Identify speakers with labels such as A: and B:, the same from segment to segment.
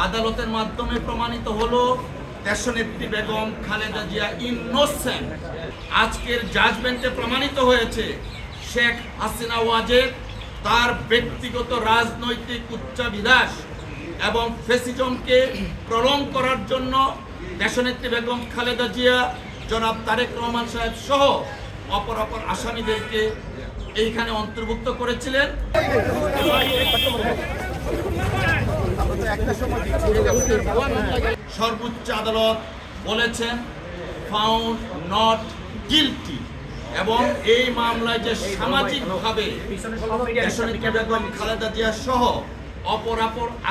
A: আদালতের মাধ্যমে প্রমাণিত হলো দেশনেত্রী বেগম খালেদা জিয়া ইনোসেন্ট। আজকের জাজমেন্টে প্রমাণিত হয়েছে শেখ হাসিনা ওয়াজেদ তার ব্যক্তিগত রাজনৈতিক উচ্চাভিলাষ এবং ফ্যাসিজমকে প্রলং করার জন্য দেশনেত্রী বেগম খালেদা জিয়া, জনাব তারেক রহমান সাহেব সহ অপর আসামিদেরকে এইখানে অন্তর্ভুক্ত করেছিলেন। সর্বোচ্চ আদালত বলেছেন ফাউন্ড নট গিলটি, এবং এই মামলায় যে সামাজিকভাবে দেশনেত্রী বেগম খালেদা জিয়া সহ অপর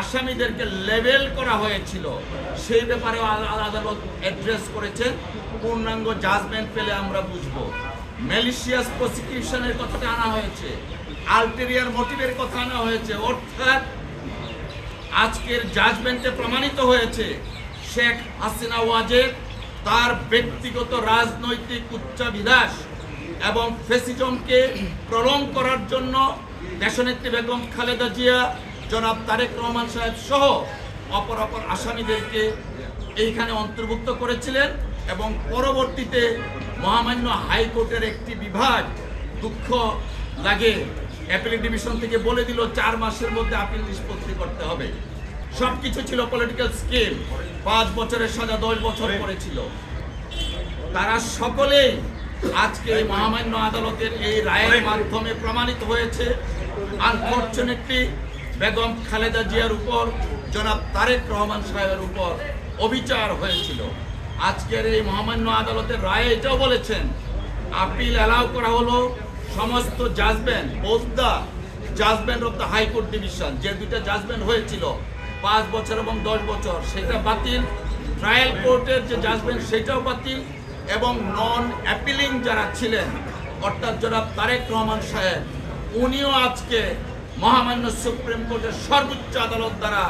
A: আসামিদেরকে লেবেল করা হয়েছিল সেই ব্যাপারে আদালত অ্যাড্রেস করেছেন। পূর্ণাঙ্গ জাজমেন্ট পেলে আমরা বুঝবো। ম্যালিশিয়াস প্রসিকিউশনের কথাটা আনা হয়েছে, আলটেরিয়ার মোটিভের কথা আনা হয়েছে। অর্থাৎ আজকের জাজমেন্টে প্রমাণিত হয়েছে শেখ হাসিনা ওয়াজেদ তার ব্যক্তিগত রাজনৈতিক উচ্চাভিলাষ এবং ফ্যাসিজমকে প্রলং করার জন্য দেশনেত্রী বেগম খালেদা জিয়া, জনাব তারেক রহমান সাহেব সহ অপর আসামিদেরকে এইখানে অন্তর্ভুক্ত করেছিলেন। এবং পরবর্তীতে মহামান্য হাইকোর্টের একটি বিভাগ দুঃখ লাগে অ্যাপিলেট ডিভিশন থেকে বলে দিল 4 মাসের মধ্যে আপিল নিষ্পত্তি করতে হবে। সবকিছু ছিল পলিটিক্যাল স্কিম। 5 বছরের সাজা 10 বছর করেছিল। তারা সকলেই আজকে মহামান্য আদালতের এই রায়ের মাধ্যমে প্রমাণিত হয়েছে আনফরচুনেটলি বেগম খালেদা জিয়ার উপর, জনাব তারেক রহমান সাহেবের উপর অবিচার হয়েছিল। আজকের এই মহামান্য আদালতের রায়ে এটাও বলেছেন আপিল অ্যালাউ করা হলো সমস্ত judgment, both the judgment of the high court division, যে দুইটা জাজমেন্ট হয়েছিল 5 বছর এবং 10 বছর, সেটা বাতিল। ট্রায়াল কোর্টের যে জাজমেন্ট সেটাও বাতিল। এবং নন অ্যাপিলিং যারা ছিলেন অর্থাৎ জনাব তারেক রহমান সাহেব, উনিও আজকে মহামান্য সুপ্রিম কোর্টের সর্বোচ্চ আদালত দ্বারা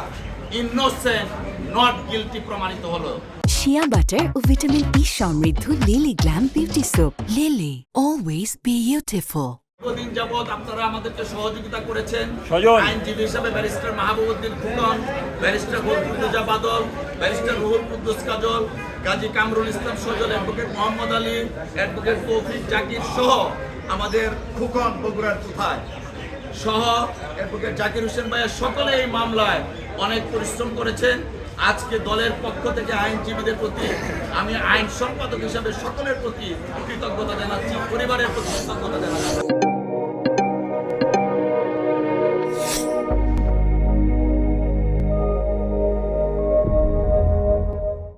A: ইনোসেন্ট নট গিলটি প্রমাণিত হলো।
B: শিয়া বাটার ও ভিটামিন ই সমৃদ্ধ lily glam beauty soap. Lily, always beautiful.
A: দিন যাবৎ আপনারা আমাদেরকে সহযোগিতা করেছেন। আইনজীবী হিসাবে ব্যারিস্টার মাহবুবউদ্দিন খুকন, ব্যারিস্টার গোলকুদ্দুজা বাদল, ব্যারিস্টার রুহুল কুদ্দুস কাজল, গাজী কামরুল ইসলাম সজল, অ্যাডভোকেট মোহাম্মদ আলী, অ্যাডভোকেট তৌফিক জাকির সহ আমাদের খুকন বগুড়ার কোথায় সহ অ্যাডভোকেট জাকির হোসেন ভাইয়া সকলে এই মামলায় অনেক পরিশ্রম করেছেন। আজকে দলের পক্ষ থেকে আইনজীবীদের প্রতি আমি আইন সম্পাদক হিসাবে সকলের প্রতি কৃতজ্ঞতা জানাচ্ছি, পরিবারের প্রতি কৃতজ্ঞতা জানাচ্ছি।